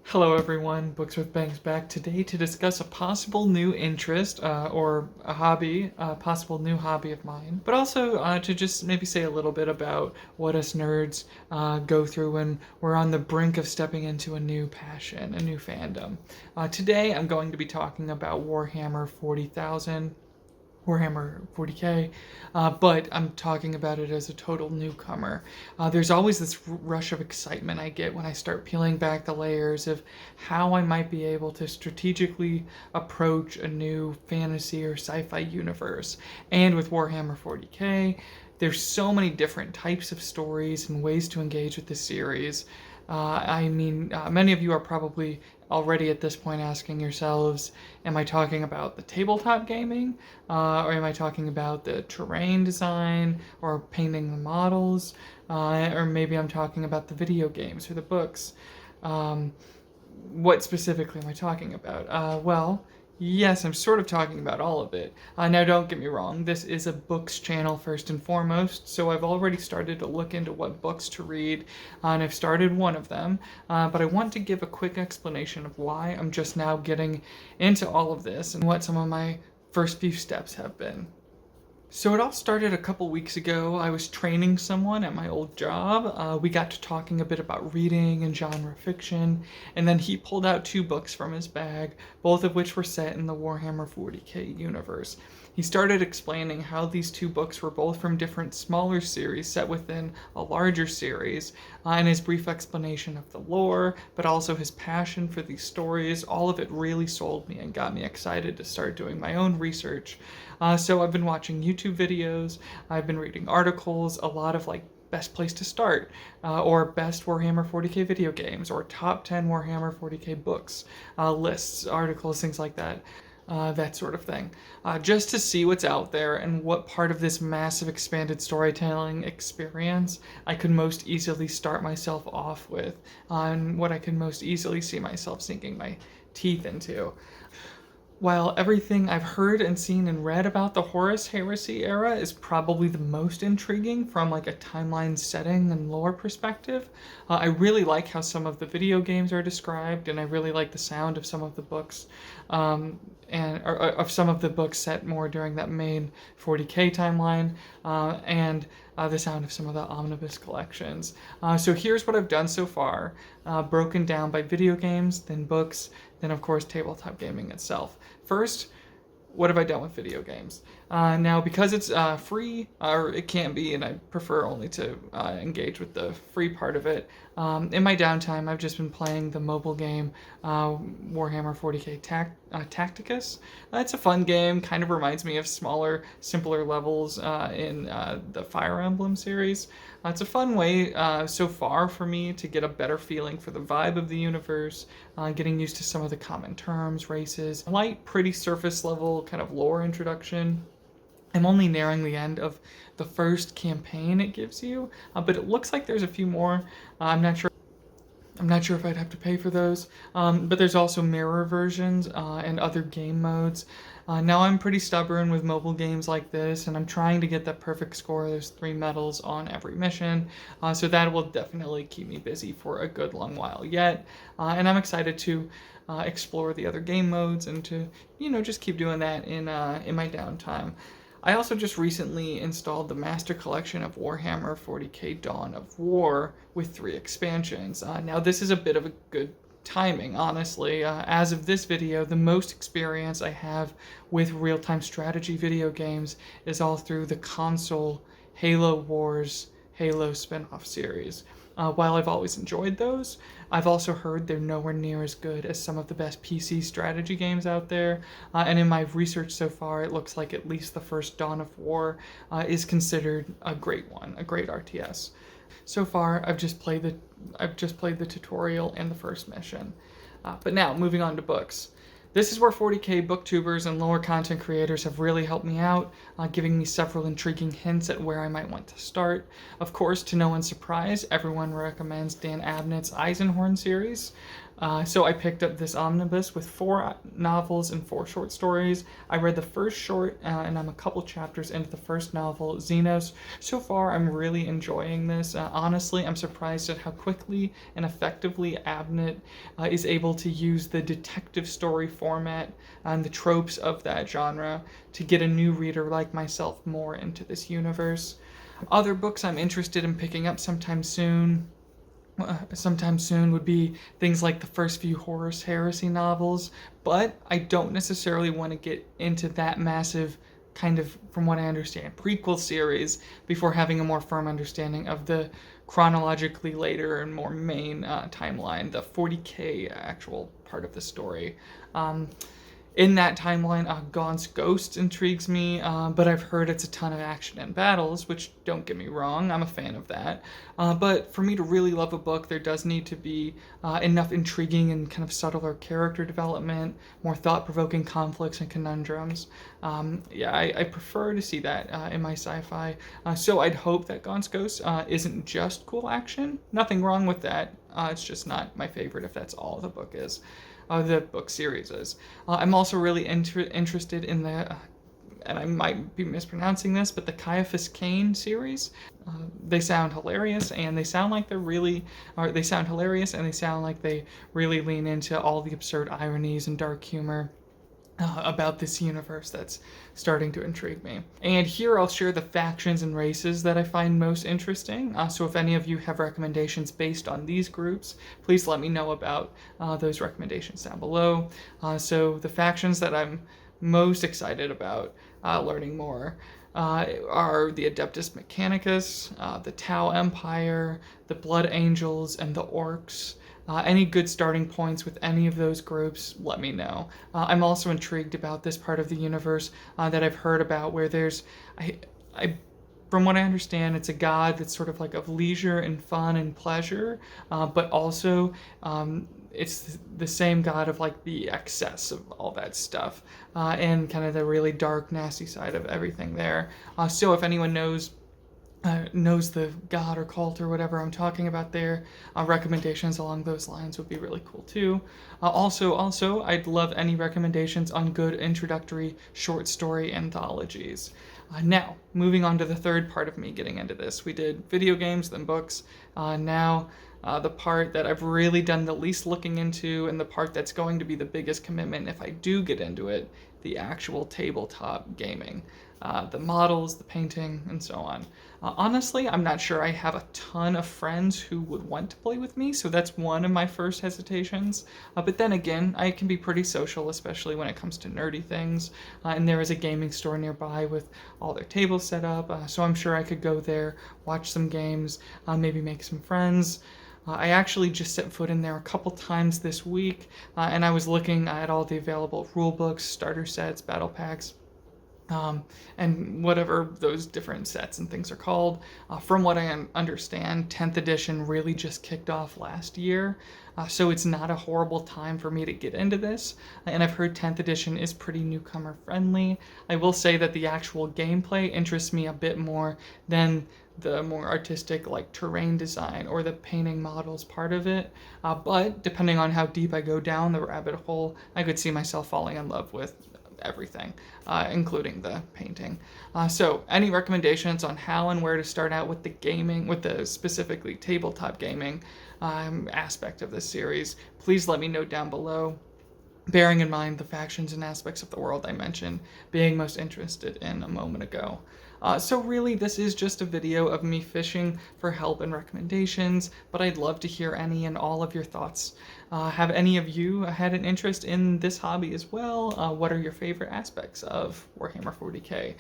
Hello everyone, Books with Bangs back today to discuss a possible new interest or a hobby, a possible new hobby of mine, but also to just maybe say a little bit about what us nerds go through when we're on the brink of stepping into a new passion, a new fandom. Today I'm going to be talking about Warhammer 40,000. Warhammer 40K, but I'm talking about it as a total newcomer. There's always this rush of excitement I get when I start peeling back the layers of how I might be able to strategically approach a new fantasy or sci-fi universe. And with Warhammer 40K, there's so many different types of stories and ways to engage with the series. Many of you are probably already at this point asking yourselves, am I talking about the tabletop gaming? Or am I talking about the terrain design or painting the models? Or maybe I'm talking about the video games or the books. What specifically am I talking about? Yes, I'm sort of talking about all of it. Now, don't get me wrong, this is a books channel first and foremost, so I've already started to look into what books to read, and I've started one of them, but I want to give a quick explanation of why I'm just now getting into all of this and what some of my first few steps have been. So it all started a couple weeks ago. I was training someone at my old job. We got to talking a bit about reading and genre fiction, and then he pulled out two books from his bag, both of which were set in the Warhammer 40K universe. He started explaining how these two books were both from different smaller series set within a larger series, and his brief explanation of the lore, but also his passion for these stories. All of it really sold me and got me excited to start doing my own research. So I've been watching YouTube videos, I've been reading articles, a lot of best place to start, or best Warhammer 40k video games, or top 10 Warhammer 40k books, lists, articles, things like that. That sort of thing, just to see what's out there and what part of this massive expanded storytelling experience I could most easily start myself off with, and what I could most easily see myself sinking my teeth into. While everything I've heard and seen and read about the Horus Heresy era is probably the most intriguing from a timeline setting and lore perspective, I really like how some of the video games are described, and I really like the sound of some of the books, and of some of the books set more during that main 40k timeline, and the sound of some of the omnibus collections. So here's what I've done so far, broken down by video games, then books, then of course tabletop gaming itself. First, what have I done with video games? Now, because it's free, or it can be, and I prefer only to engage with the free part of it, in my downtime, I've just been playing the mobile game Warhammer 40k Tacticus. It's a fun game, kind of reminds me of smaller, simpler levels in the Fire Emblem series. It's a fun way so far for me to get a better feeling for the vibe of the universe, getting used to some of the common terms, races, light, pretty surface level kind of lore introduction. I'm only nearing the end of the first campaign it gives you, but it looks like there's a few more. I'm not sure if I'd have to pay for those, but there's also mirror versions and other game modes. Now I'm pretty stubborn with mobile games like this, and I'm trying to get that perfect score. There's 3 medals on every mission, so that will definitely keep me busy for a good long while yet. And I'm excited to explore the other game modes and to just keep doing that in my downtime. I also just recently installed the Master Collection of Warhammer 40k Dawn of War with 3 expansions. Now this is a bit of a good timing, honestly. As of this video, the most experience I have with real-time strategy video games is all through the console Halo Wars Halo spin-off series. While I've always enjoyed those, I've also heard they're nowhere near as good as some of the best PC strategy games out there, and in my research so far, it looks like at least the first Dawn of War is considered a great one, a great RTS. So far, I've just played the tutorial and the first mission. But now, moving on to books. This is where 40k booktubers and lower content creators have really helped me out, giving me several intriguing hints at where I might want to start. Of course, to no one's surprise, everyone recommends Dan Abnett's Eisenhorn series. So I picked up this omnibus with 4 novels and 4 short stories. I read the first short, and I'm a couple chapters into the first novel, Xenos. So far, I'm really enjoying this. Honestly, I'm surprised at how quickly and effectively Abnett is able to use the detective story format and the tropes of that genre to get a new reader like myself more into this universe. Other books I'm interested in picking up sometime soon would be things like the first few Horus Heresy novels, but I don't necessarily want to get into that massive kind of, from what I understand, prequel series before having a more firm understanding of the chronologically later and more main timeline, the 40K actual part of the story. In that timeline, Gaunt's Ghost intrigues me, but I've heard it's a ton of action and battles, which, don't get me wrong, I'm a fan of that. But for me to really love a book, there does need to be enough intriguing and kind of subtler character development, more thought-provoking conflicts and conundrums. I prefer to see that in my sci-fi. So I'd hope that Gaunt's Ghost isn't just cool action. Nothing wrong with that. It's just not my favorite if that's all the book is. The book series is. I'm also really interested in the, and I might be mispronouncing this, but the Caiaphas Cain series. They sound hilarious, and they sound like they sound hilarious, and they sound like they really lean into all the absurd ironies and dark humor about this universe that's starting to intrigue me. And here I'll share the factions and races that I find most interesting. So if any of you have recommendations based on these groups, please let me know about those recommendations down below. So the factions that I'm most excited about learning more are the Adeptus Mechanicus, the Tau Empire, the Blood Angels, and the Orcs. Any good starting points with any of those groups, let me know. I'm also intrigued about this part of the universe that I've heard about, where from what I understand, it's a god that's sort of like of leisure and fun and pleasure, but also it's the same god of like the excess of all that stuff, and kind of the really dark, nasty side of everything there. So if anyone knows the god or cult or whatever I'm talking about there, recommendations along those lines would be really cool too. Also, I'd love any recommendations on good introductory short story anthologies. Now, moving on to the third part of me getting into this. We did video games, then books. Now, the part that I've really done the least looking into, and the part that's going to be the biggest commitment if I do get into it, the actual tabletop gaming. The models, the painting, and so on. Honestly, I'm not sure I have a ton of friends who would want to play with me, so that's one of my first hesitations. But then again, I can be pretty social, especially when it comes to nerdy things. And there is a gaming store nearby with all their tables set up, so I'm sure I could go there, watch some games, maybe make some friends. I actually just set foot in there a couple times this week, and I was looking at all the available rule books, starter sets, battle packs, and whatever those different sets and things are called. From what I understand, 10th edition really just kicked off last year, so it's not a horrible time for me to get into this, and I've heard 10th edition is pretty newcomer friendly. I will say that the actual gameplay interests me a bit more than the more artistic like terrain design or the painting models part of it, but depending on how deep I go down the rabbit hole, I could see myself falling in love with everything, including the painting. So any recommendations on how and where to start out with the gaming, with the specifically tabletop gaming aspect of this series, please let me know down below, bearing in mind the factions and aspects of the world I mentioned being most interested in a moment ago. So really, this is just a video of me fishing for help and recommendations, but I'd love to hear any and all of your thoughts. Have any of you had an interest in this hobby as well? What are your favorite aspects of Warhammer 40K?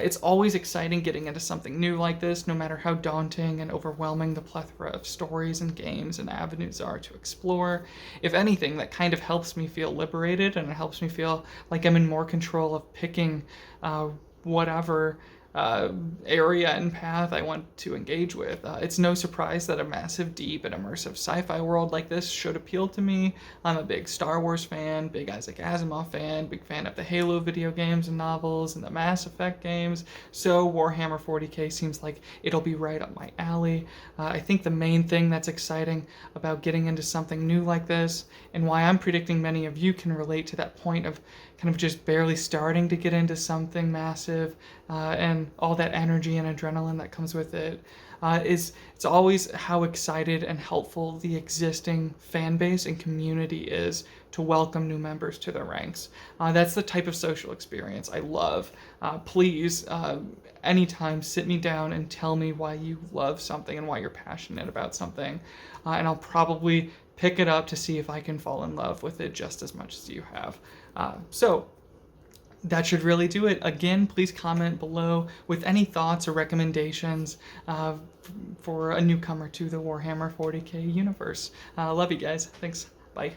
It's always exciting getting into something new like this, no matter how daunting and overwhelming the plethora of stories and games and avenues are to explore. If anything, that kind of helps me feel liberated, and it helps me feel like I'm in more control of picking whatever area and path I want to engage with. It's no surprise that a massive, deep, and immersive sci-fi world like this should appeal to me. I'm a big Star Wars fan, big Isaac Asimov fan, big fan of the Halo video games and novels and the Mass Effect games, so Warhammer 40K seems like it'll be right up my alley. I think the main thing that's exciting about getting into something new like this, and why I'm predicting many of you can relate to that point of kind of just barely starting to get into something massive, and all that energy and adrenaline that comes with it, is it's always how excited and helpful the existing fan base and community is to welcome new members to their ranks. That's the type of social experience I love. Please, anytime, sit me down and tell me why you love something and why you're passionate about something, and I'll probably pick it up to see if I can fall in love with it just as much as you have. So that should really do it. Again, please comment below with any thoughts or recommendations for a newcomer to the Warhammer 40K universe. Love you guys. Thanks. Bye.